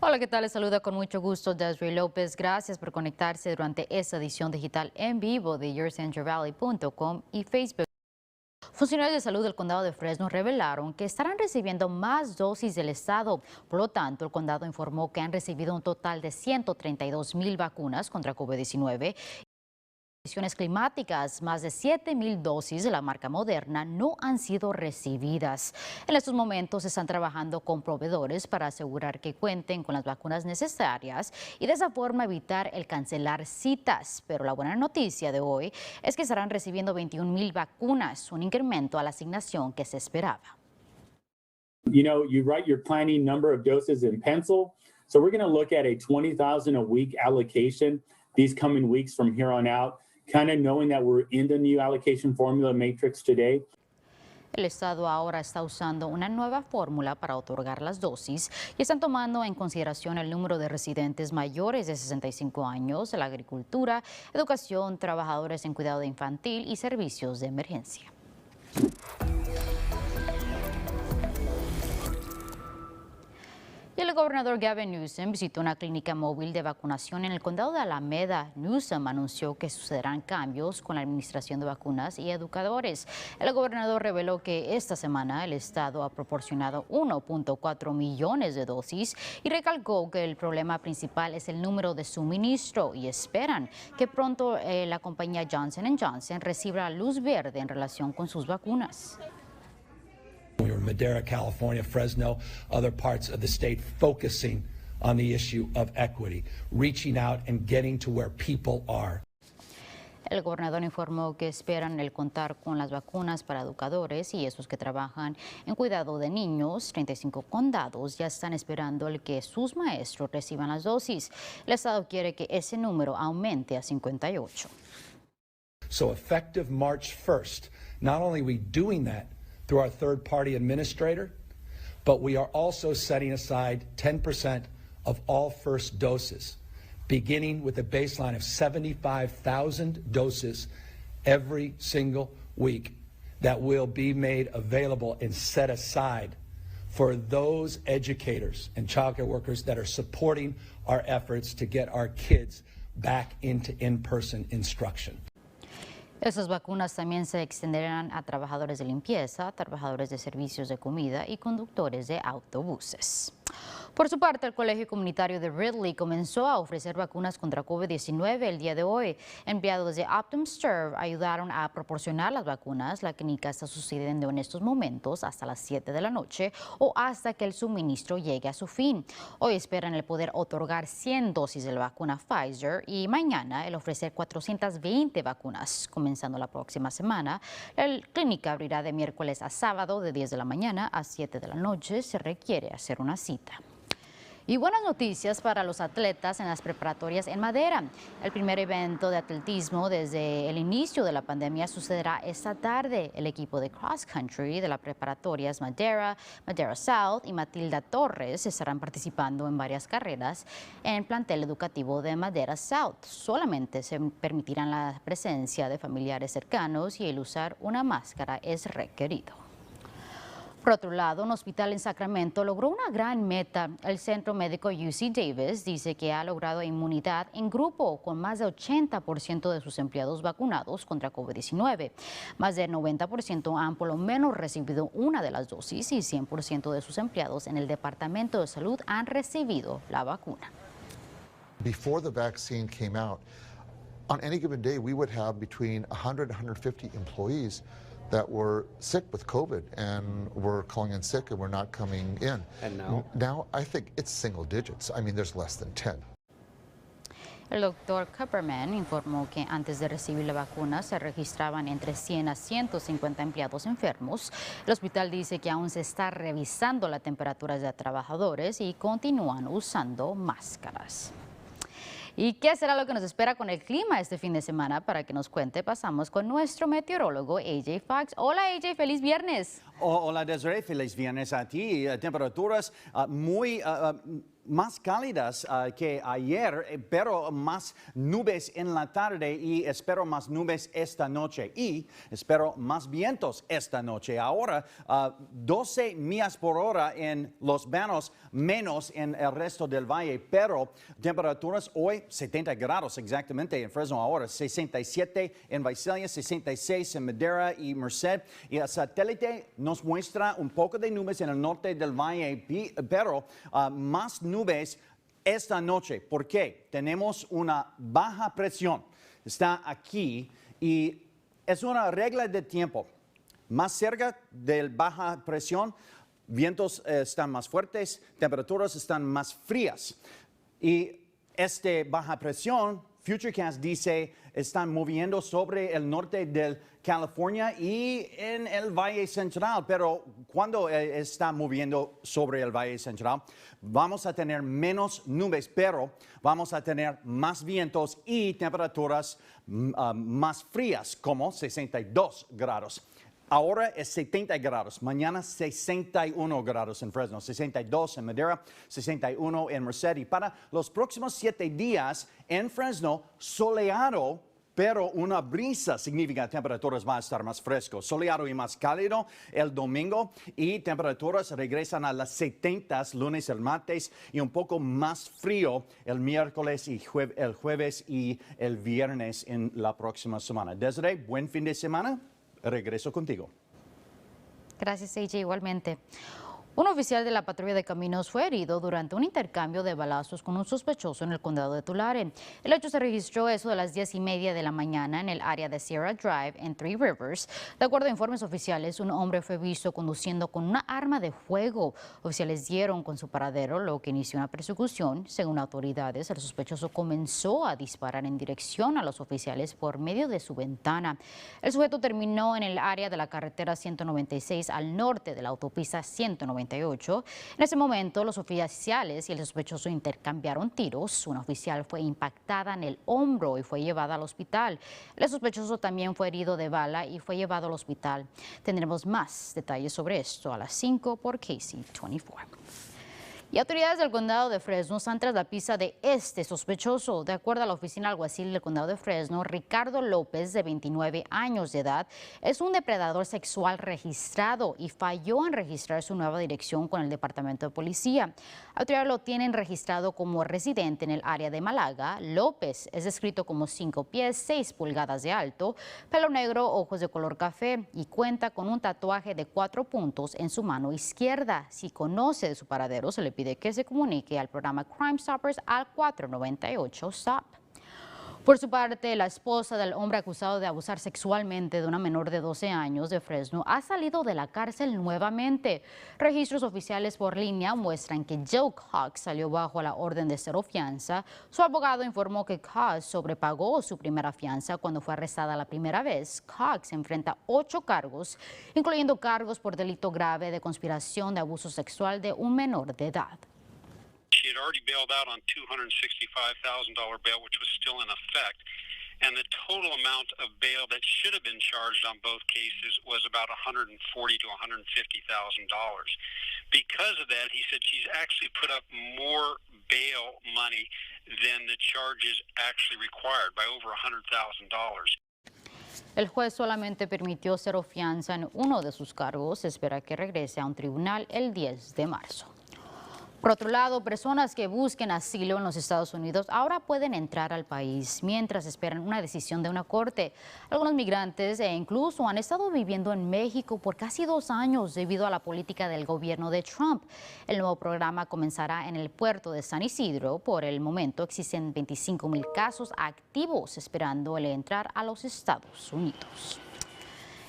Hola, ¿qué tal? Les saluda con mucho gusto Desiree López. Gracias por conectarse durante esta edición digital en vivo de YourCentralValley.com y Facebook. Funcionarios de salud del condado de Fresno revelaron que estarán recibiendo más dosis del estado. Por lo tanto, el condado informó que han recibido un total de 132,000 vacunas contra COVID-19. Condiciones climáticas, más de 7,000 dosis de la marca Moderna no han sido recibidas. En estos momentos están trabajando con proveedores para asegurar que cuenten con las vacunas necesarias y de esa forma evitar el cancelar citas. Pero la buena noticia de hoy es que estarán recibiendo 21,000 vacunas, un incremento a la asignación que se esperaba. You know, you write your planning number of doses in pencil. So we're going to look at a 20,000 a week allocation these coming weeks from here on out, kind of knowing that we're in the new allocation formula matrix today. El Estado ahora está usando una nueva fórmula para otorgar las dosis y están tomando en consideración el número de residentes mayores de 65 años, la agricultura, educación, trabajadores en cuidado infantil y servicios de emergencia. Y el gobernador Gavin Newsom visitó una clínica móvil de vacunación en el condado de Alameda. Newsom anunció que sucederán cambios con la administración de vacunas y educadores. El gobernador reveló que esta semana el estado ha proporcionado 1.4 millones de dosis y recalcó que el problema principal es el número de suministro y esperan que pronto la compañía Johnson & Johnson reciba luz verde en relación con sus vacunas. We were in Madera, California, Fresno, other parts of the state focusing on the issue of equity, reaching out and getting to where people are. El gobernador informó que esperan el contar con las vacunas para educadores y esos que trabajan en cuidado de niños. 35 condados ya están esperando el que sus maestros reciban las dosis. El estado quiere que ese número aumente a 58. So effective March 1st, not only are we doing that through our third-party administrator, but we are also setting aside 10% of all first doses, beginning with a baseline of 75,000 doses every single week that will be made available and set aside for those educators and childcare workers that are supporting our efforts to get our kids back into in-person instruction. Esas vacunas también se extenderán a trabajadores de limpieza, trabajadores de servicios de comida y conductores de autobuses. Por su parte, el Colegio Comunitario de Ridley comenzó a ofrecer vacunas contra COVID-19 el día de hoy. Empleados de Optum Serve ayudaron a proporcionar las vacunas. La clínica está sucediendo en estos momentos hasta las 7 de la noche o hasta que el suministro llegue a su fin. Hoy esperan el poder otorgar 100 dosis de la vacuna Pfizer y mañana el ofrecer 420 vacunas. Comenzando la próxima semana, la clínica abrirá de miércoles a sábado de 10 de la mañana a 7 de la noche. Se requiere hacer una cita. Y buenas noticias para los atletas en las preparatorias en Madera. El primer evento de atletismo desde el inicio de la pandemia sucederá esta tarde. El equipo de cross country de las preparatorias Madera, Madera South y Matilda Torres estarán participando en varias carreras en el plantel educativo de Madera South. Solamente se permitirán la presencia de familiares cercanos y el usar una máscara es requerido. Por otro lado, un hospital en Sacramento logró una gran meta. El Centro Médico UC Davis dice que ha logrado inmunidad en grupo con más de 80% de sus empleados vacunados contra COVID-19. Más del 90% han por lo menos recibido una de las dosis y 100% de sus empleados en el Departamento de Salud han recibido la vacuna. Before the vaccine came out, on any given day we would have between 100 and 150 employees that were sick with COVID and were calling in sick and were not coming in. And now? Now I think it's single digits. I mean, there's less than 10. El doctor Kupperman informó que antes de recibir la vacuna se registraban entre 100 a 150 empleados enfermos. El hospital dice que aún se está revisando la temperatura de trabajadores y continúan usando máscaras. ¿Y qué será lo que nos espera con el clima este fin de semana? Para que nos cuente, pasamos con nuestro meteorólogo AJ Fox. Hola AJ, feliz viernes. Hola Desiree, feliz viernes a ti. Temperaturas muy más cálidas que ayer, pero más nubes en la tarde y espero más nubes esta noche y espero más vientos esta noche. Ahora 12 millas por hora en Los Banos, menos en el resto del valle, pero temperaturas hoy 70 grados exactamente en Fresno ahora, 67 en Visalia, 66 en Madera y Merced. Y el satélite nos muestra un poco de nubes en el norte del valle, pero más nubes esta noche. ¿Por qué? Tenemos una baja presión. Está aquí y es una regla de tiempo. Más cerca de baja presión, vientos están más fuertes, temperaturas están más frías. Y baja presión, Futurecast dice, están moviendo sobre el norte de California y en el Valle Central, pero cuando está moviendo sobre el Valle Central, vamos a tener menos nubes, pero vamos a tener más vientos y temperaturas más frías, como 62 grados. Ahora es 70 grados, mañana 61 grados en Fresno, 62 en Madera, 61 en Merced. Y para los próximos 7 días en Fresno, soleado, pero una brisa significa que temperaturas van a estar más frescos. Soleado y más cálido el domingo y temperaturas regresan a las 70 lunes y el martes y un poco más frío el miércoles y el jueves y el viernes en la próxima semana. Desiree, buen fin de semana. Regreso contigo. Gracias, AJ, igualmente. Un oficial de la patrulla de caminos fue herido durante un intercambio de balazos con un sospechoso en el condado de Tulare. El hecho se registró eso de las 10:30 de la mañana en el área de Sierra Drive en Three Rivers. De acuerdo a informes oficiales, un hombre fue visto conduciendo con una arma de fuego. Oficiales dieron con su paradero, lo que inició una persecución. Según autoridades, el sospechoso comenzó a disparar en dirección a los oficiales por medio de su ventana. El sujeto terminó en el área de la carretera 196 al norte de la autopista 198. En ese momento, los oficiales y el sospechoso intercambiaron tiros. Una oficial fue impactada en el hombro y fue llevada al hospital. El sospechoso también fue herido de bala y fue llevado al hospital. Tendremos más detalles sobre esto a las 5 por KC24. Y autoridades del condado de Fresno están tras la pista de este sospechoso. De acuerdo a la oficina alguacil del condado de Fresno, Ricardo López, de 29 años de edad, es un depredador sexual registrado y falló en registrar su nueva dirección con el departamento de policía. Autoridades lo tienen registrado como residente en el área de Malaga. López es descrito como 5 pies, 6 pulgadas de alto, pelo negro, ojos de color café y cuenta con un tatuaje de 4 puntos en su mano izquierda. Si conoce de su paradero, se le pide que se comunique al programa Crime Stoppers al 498-STOP. Por su parte, la esposa del hombre acusado de abusar sexualmente de una menor de 12 años de Fresno ha salido de la cárcel nuevamente. Registros oficiales por línea muestran que Joe Cox salió bajo la orden de cero fianza. Su abogado informó que Cox sobrepagó su primera fianza cuando fue arrestada la primera vez. Cox enfrenta 8 cargos, incluyendo cargos por delito grave de conspiración de abuso sexual de un menor de edad. She had already bailed out on $265,000 bail, which was still in effect, and the total amount of bail that should have been charged on both cases was about $140,000 to $150,000. Because of that, he said she's actually put up more bail money than the charges actually required by over $100,000. El juez solamente permitió cero fianza en uno de sus cargos. Se espera que regrese a un tribunal el 10 de marzo. Por otro lado, personas que busquen asilo en los Estados Unidos ahora pueden entrar al país mientras esperan una decisión de una corte. Algunos migrantes incluso han estado viviendo en México por casi 2 años debido a la política del gobierno de Trump. El nuevo programa comenzará en el puerto de San Isidro. Por el momento existen 25,000 casos activos esperando el entrar a los Estados Unidos.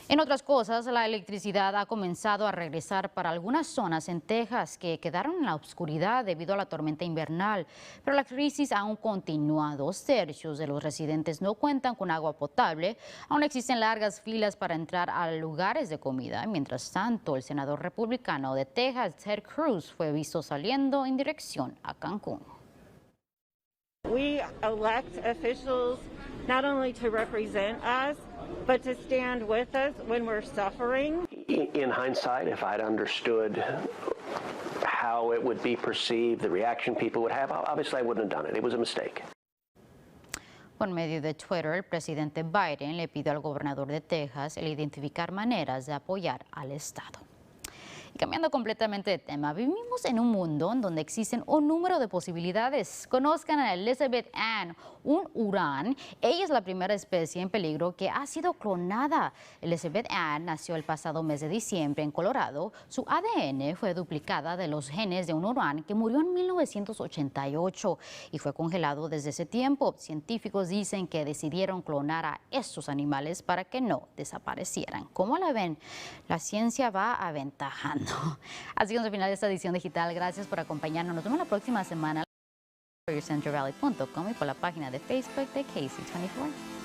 En otras cosas, la electricidad ha comenzado a regresar para algunas zonas en Texas que quedaron en la oscuridad debido a la tormenta invernal, pero la crisis aún continúa. 2 tercios de los residentes no cuentan con agua potable. Aún existen largas filas para entrar a lugares de comida. Mientras tanto, el senador republicano de Texas, Ted Cruz, fue visto saliendo en dirección a Cancún. We elect officials not only to represent us, but to stand with us when we're suffering. In hindsight, if I'd understood how it would be perceived, the reaction people would have, obviously I wouldn't have done it. It was a mistake. Por medio de Twitter, el presidente Biden le pidió al gobernador de Texas el identificar maneras de apoyar al estado. Y cambiando completamente de tema, vivimos en un mundo en donde existen un número de posibilidades. Conozcan a Elizabeth Ann, un hurán. Ella es la primera especie en peligro que ha sido clonada. Elizabeth Ann nació el pasado mes de diciembre en Colorado. Su ADN fue duplicada de los genes de un hurán que murió en 1988 y fue congelado desde ese tiempo. Científicos dicen que decidieron clonar a estos animales para que no desaparecieran. ¿Cómo la ven? La ciencia va aventajando. Así que al final de esta edición digital, gracias por acompañarnos. Nos vemos la próxima semana por centralvalley.com y por la página de Facebook de KC24.